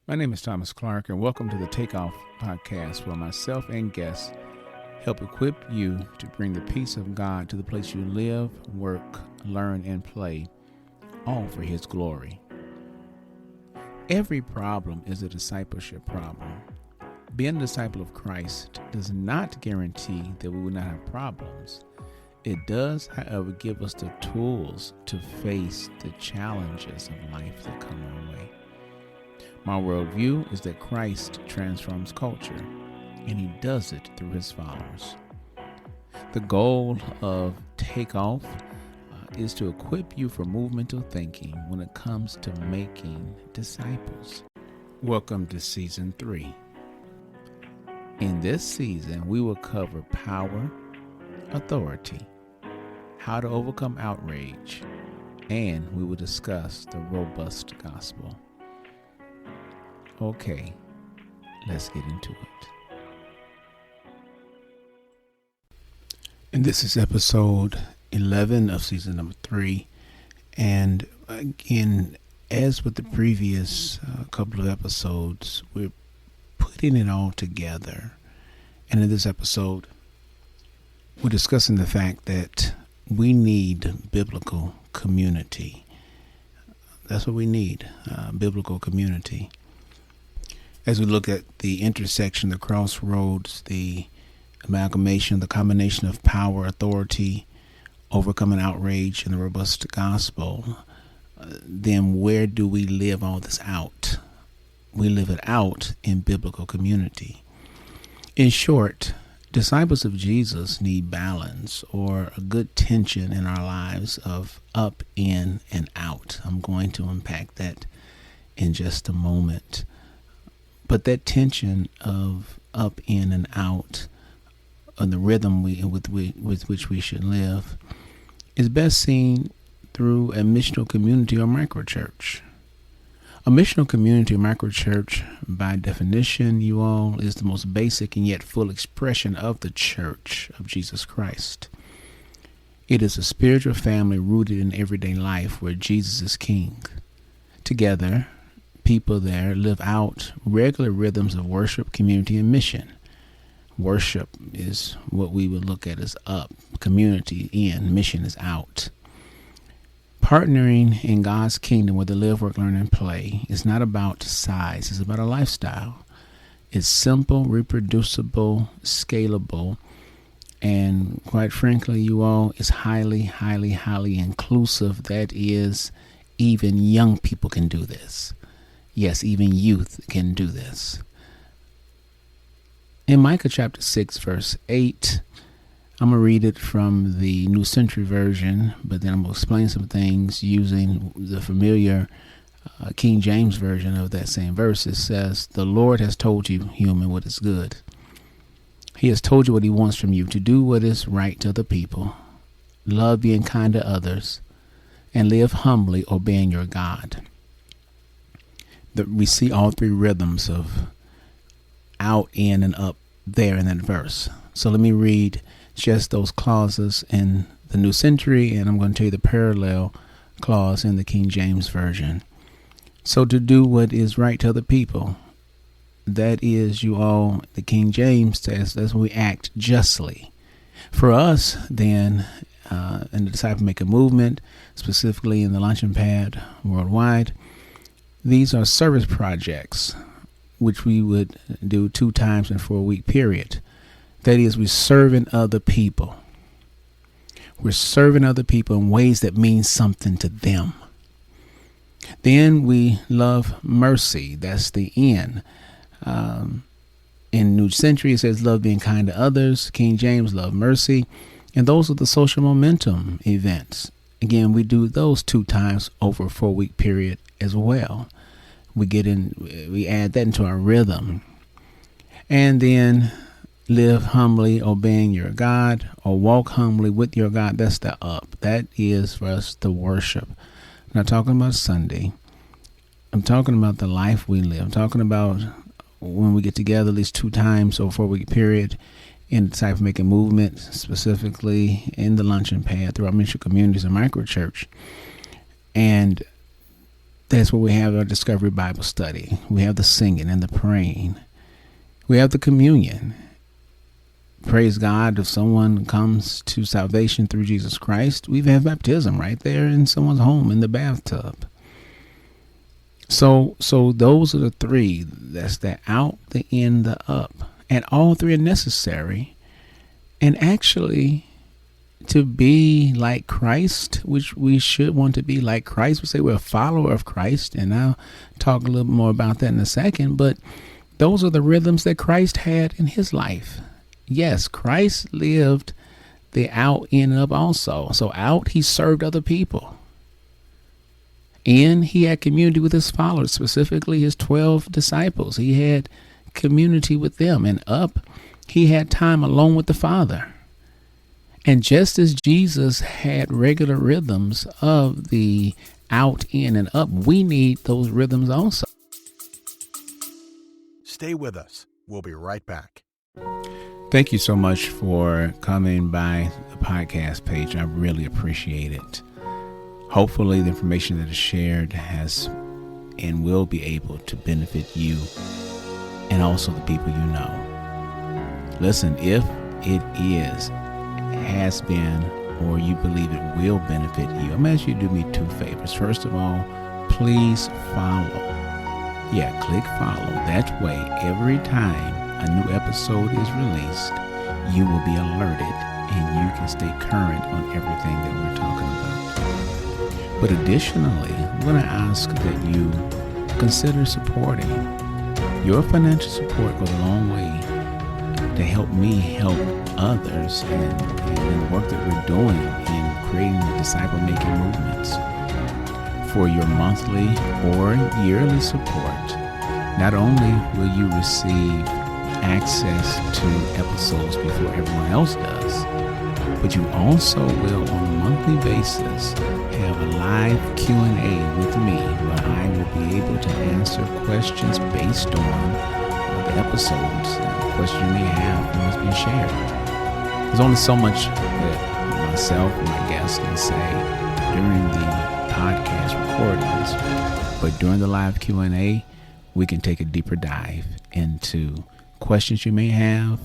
My name is Thomas Clark, and welcome to the Takeoff Podcast, where myself and guests help equip you to bring the peace of God to the place you live, work, learn, and play, all for His glory. Every problem is a discipleship problem. Being a disciple of Christ does not guarantee that we will not have problems. It does, however, give us the tools to face the challenges of life that come our way. My worldview is that Christ transforms culture, and He does it through His followers. The goal of Takeoff is to equip you for movemental thinking when it comes to making disciples. Welcome to Season 3. In this season, we will cover power, authority, how to overcome outrage, and we will discuss the robust gospel. Okay, let's get into it. And this is episode 11 of season number 3. And again, as with the previous couple of episodes, we're putting it all together. And in this episode, we're discussing the fact that we need biblical community. That's what we need, biblical community. As we look at the intersection, the crossroads, the amalgamation, the combination of power, authority, overcoming outrage, and the robust gospel, then where do we live all this out? We live it out in biblical community. In short, disciples of Jesus need balance, or a good tension in our lives of up, in, and out. I'm going to unpack that in just a moment. But that tension of up, in, and out, of the rhythm with which we should live, is best seen through a missional community or microchurch. A missional community or microchurch, by definition, you all, is the most basic and yet full expression of the church of Jesus Christ. It is a spiritual family rooted in everyday life where Jesus is king. Together, people there live out regular rhythms of worship, community, and mission. Worship is what we would look at as up, community in, mission is out. Partnering in God's kingdom where they live, work, learn, and play is not about size. It's about a lifestyle. It's simple, reproducible, scalable, and quite frankly, you all, it's highly, highly, highly inclusive. That is, even young people can do this. Yes, even youth can do this. In Micah chapter 6, verse 8, I'm going to read it from the New Century Version, but then I'm going to explain some things using the familiar King James Version of that same verse. It says, "The Lord has told you, human, what is good. He has told you what He wants from you, to do what is right to the people, love being kind to others, and live humbly, obeying your God." We see all three rhythms of out, in, and up there in that verse. So let me read just those clauses in the New Century, and I'm going to tell you the parallel clause in the King James Version. So to do what is right to other people, that is, you all, the King James says that's when we act justly. For us, then, in the Disciple Maker movement, specifically in the Launching Pad worldwide, these are service projects, which we would do 2 times in a 4-week period. That is, we're serving other people. We're serving other people in ways that mean something to them. Then we love mercy. That's the N. In New Century, it says love being kind to others. King James, love mercy. And those are the social momentum events. Again, we do those 2 times over a 4-week period as well. We add that into our rhythm. And then live humbly, obeying your God, or walk humbly with your God. That's the up. That is for us the worship. I'm not talking about Sunday. I'm talking about the life we live. I'm talking about when we get together at least 2 times over a 4-week period in the Disciple Making movement, specifically in the Launching Pad through our mission communities and microchurch. And That's where we have our Discovery Bible study. We have the singing and the praying. We have the communion. Praise God, if someone comes to salvation through Jesus Christ, we've had baptism right there in someone's home in the bathtub. So those are the three. That's the out, the in, the up. And all three are necessary. And actually, to be like Christ, which we should want to be like Christ, we say we're a follower of Christ. And I'll talk a little more about that in a second. But those are the rhythms that Christ had in his life. Yes, Christ lived the out, in, and up also. So out, he served other people. In, he had community with his followers, specifically his 12 disciples. He had community with them. And up, he had time alone with the Father. And just as Jesus had regular rhythms of the out, in, and up, we need those rhythms also. Stay with us. We'll be right back. Thank you so much for coming by the podcast page. I really appreciate it. Hopefully the information that is shared has and will be able to benefit you and also the people you know. Listen, if it has been, or you believe it will benefit you, I'm asking you to do me two favors. First of all, please follow. Yeah, click follow. That way, every time a new episode is released, you will be alerted and you can stay current on everything that we're talking about. But additionally, I'm going to ask that you consider supporting. Your financial support goes a long way to help me help others in the work that we're doing in creating the disciple-making movements. For your monthly or yearly support, not only will you receive access to episodes before everyone else does, but you also will on a monthly basis have a live Q&A with me where I will be able to answer questions based on the episodes, questions you may have from what's been shared. There's only so much that myself and my guests can say during the podcast recordings, but during the live Q&A, we can take a deeper dive into questions you may have,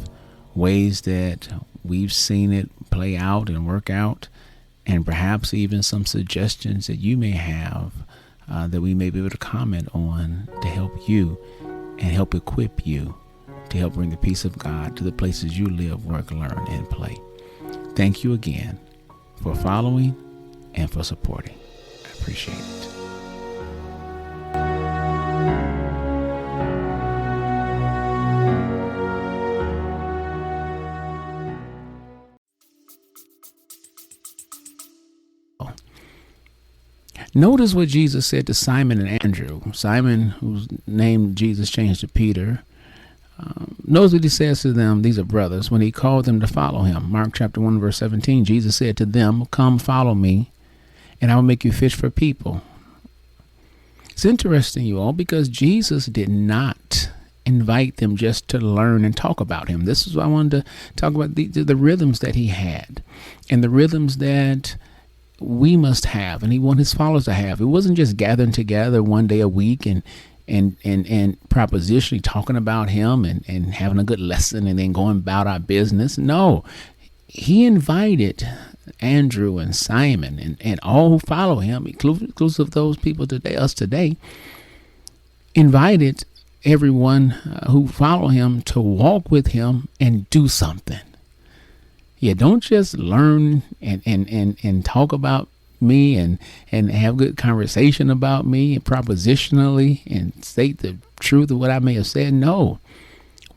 ways that we've seen it play out and work out, and perhaps even some suggestions that you may have that we may be able to comment on to help you and help equip you to help bring the peace of God to the places you live, work, learn, and play. Thank you again for following and for supporting. I appreciate it. Notice what Jesus said to Simon and Andrew. Simon, whose name Jesus changed to Peter, knows what he says to them. These are brothers. When he called them to follow him. Mark chapter 1, verse 17, Jesus said to them, "Come follow me, and I will make you fish for people." It's interesting, you all, because Jesus did not invite them just to learn and talk about him. This is what I wanted to talk about, the rhythms that he had and the rhythms that we must have, and he wanted his followers to have. It wasn't just gathering together one day a week and propositionally talking about him and having a good lesson and then going about our business. No, he invited Andrew and Simon and all who follow him, inclusive of those people today, us today, invited everyone who follow him to walk with him and do something. Yeah, don't just learn and talk about me and have good conversation about me and propositionally and state the truth of what I may have said. No,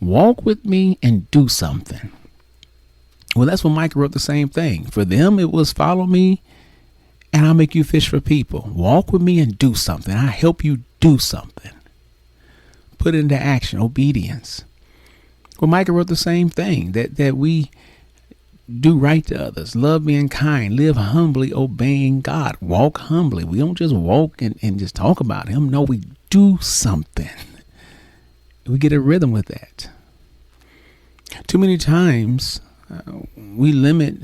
walk with me and do something. Well, that's what Micah wrote the same thing. For them, it was follow me and I'll make you fish for people. Walk with me and do something. I'll help you do something. Put it into action, obedience. Well, Micah wrote the same thing, that we do right to others, love being kind, live humbly, obeying God, walk humbly. We don't just walk and just talk about him. No, we do something. We get a rhythm with that. Too many times we limit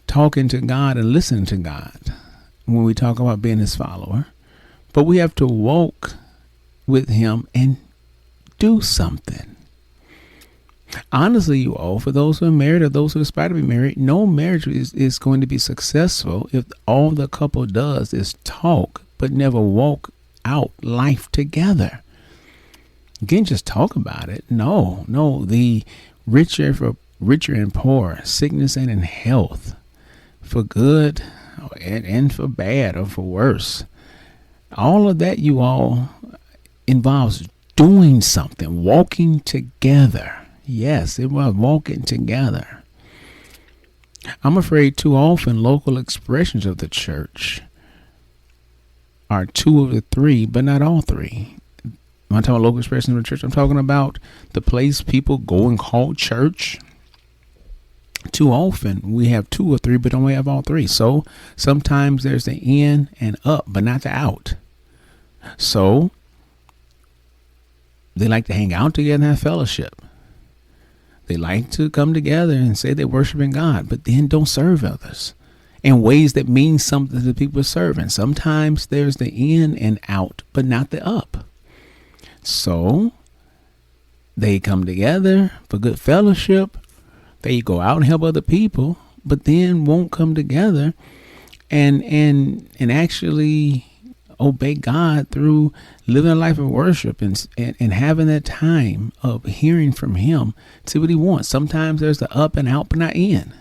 talking to God and listening to God when we talk about being his follower. But we have to walk with him and do something. Honestly, you all, for those who are married or those who aspire to be married, no marriage is going to be successful if all the couple does is talk but never walk out life together. You can't just talk about it. No. The richer and poor, sickness and in health, for good and for bad or for worse. All of that, you all, involves doing something, walking together. Yes, it was walking together. I'm afraid too often local expressions of the church are two of the three, but not all three. When I'm talking about local expressions of the church, I'm talking about the place people go and call church. Too often we have two or three, but don't have all three. So sometimes there's the in and up, but not the out. So they like to hang out together and have fellowship. They like to come together and say they're worshiping God, but then don't serve others in ways that mean something to the people serving. Sometimes there's the in and out, but not the up. So they come together for good fellowship. They go out and help other people, but then won't come together and actually obey God through living a life of worship and having that time of hearing from him, see what he wants. Sometimes there's the up and out, but not in.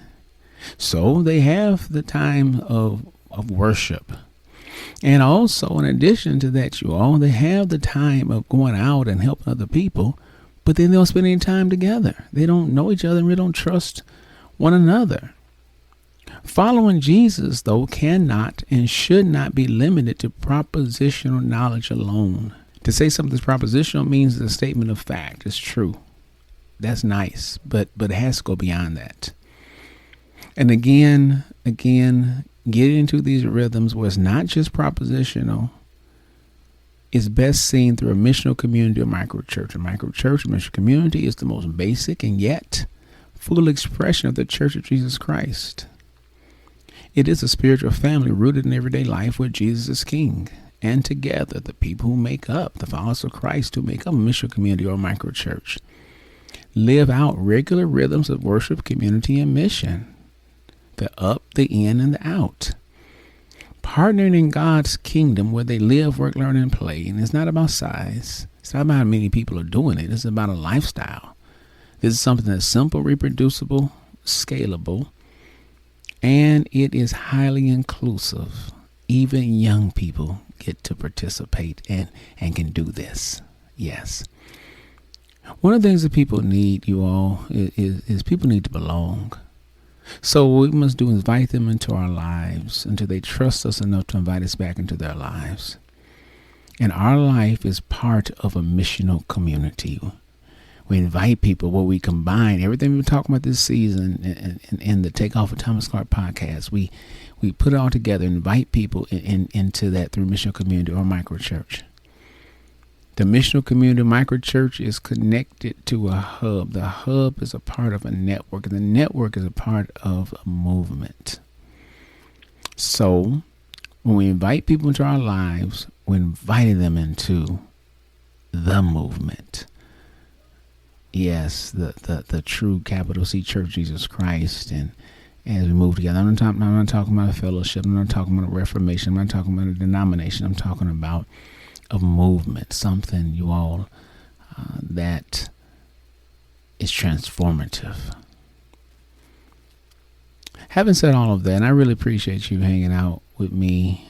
So they have the time of worship. And also, in addition to that, you all, they have the time of going out and helping other people, but then they don't spend any time together. They don't know each other and really don't trust one another. Following Jesus, though, cannot and should not be limited to propositional knowledge alone. To say something's propositional means it's a statement of fact. It's true. That's nice, but it has to go beyond that. And again, getting into these rhythms where it's not just propositional is best seen through a missional community or microchurch. A microchurch, a missional community, is the most basic and yet full expression of the Church of Jesus Christ. It is a spiritual family rooted in everyday life where Jesus is king. And together, the people who make up, the followers of Christ who make up a missional community or microchurch, live out regular rhythms of worship, community, and mission. The up, the in, and the out. Partnering in God's kingdom where they live, work, learn, and play. And it's not about size. It's not about how many people are doing it. It's about a lifestyle. This is something that's simple, reproducible, scalable, and it is highly inclusive. Even young people get to participate and can do this. Yes. One of the things that people need, you all, is people need to belong. So what we must do is invite them into our lives until they trust us enough to invite us back into their lives. And our life is part of a missional community. We invite people where we combine everything we've been talking about this season and the Takeoff with Thomas Clark podcast. We put it all together, invite people into that through missional community or microchurch. The missional community microchurch is connected to a hub. The hub is a part of a network, and the network is a part of a movement. So when we invite people into our lives, we're inviting them into the movement. Yes, the true capital C Church of Jesus Christ. And as we move together, I'm not talking about a fellowship. I'm not talking about a reformation. I'm not talking about a denomination. I'm talking about a movement, something, you all, that is transformative. Having said all of that, and I really appreciate you hanging out with me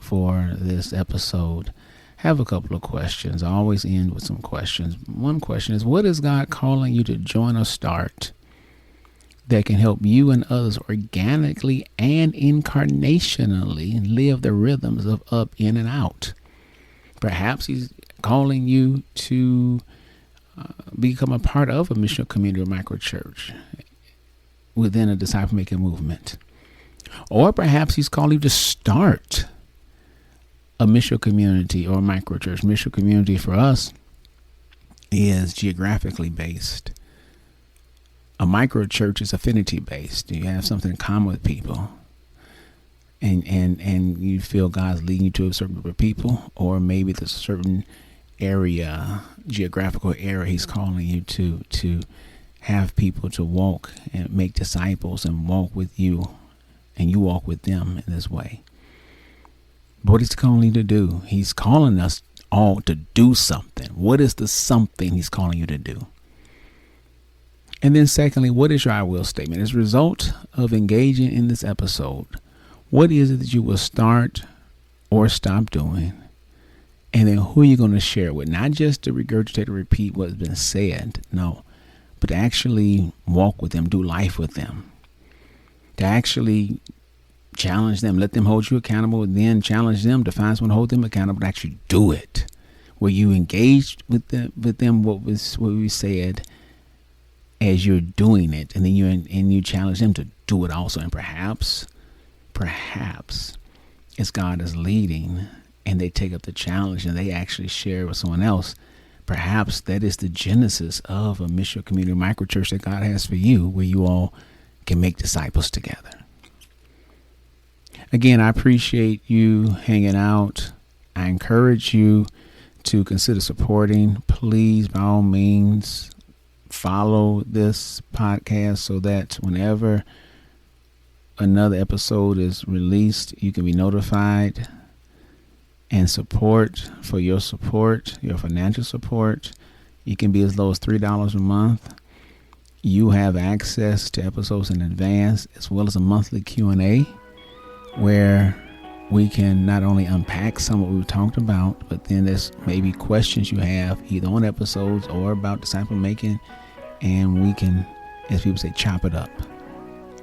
for this episode, have a couple of questions. I always end with some questions. One question is, what is God calling you to join or start that can help you and others organically and incarnationally live the rhythms of up, in, and out? Perhaps he's calling you to become a part of a missional community or microchurch within a disciple-making movement. Or perhaps he's calling you to start a missional community or a microchurch. Missional community for us is geographically based. A microchurch is affinity based. You have something in common with people. and you feel God's leading you to a certain group of people, or maybe there's a certain area, geographical area He's calling you to have people to walk and make disciples and walk with you, and you walk with them in this way. But what He's calling you to do, He's calling us all to do something. What is the something He's calling you to do? And then secondly, what is your I will statement? As a result of engaging in this episode, what is it that you will start or stop doing? And then who are you going to share it with? Not just to regurgitate or repeat what's been said, no, but to actually walk with them, do life with them, to actually challenge them, let them hold you accountable, and then challenge them to find someone to hold them accountable, to actually do it. Where you engaged with them what we said as you're doing it, and then you challenge them to do it also. And perhaps as God is leading and they take up the challenge and they actually share with someone else, perhaps that is the genesis of a missional community microchurch that God has for you, where you all can make disciples together. Again, I appreciate you hanging out. I encourage you to consider supporting. Please, by all means, follow this podcast so that whenever another episode is released, you can be notified. And support, for your support, your financial support, it can be as low as $3 a month. You have access to episodes in advance, as well as a monthly Q&A, where we can not only unpack some of what we've talked about, but then there's maybe questions you have either on episodes or about disciple making, and we can, as people say, chop it up.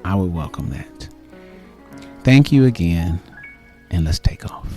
I would welcome that. Thank you again, and let's take off.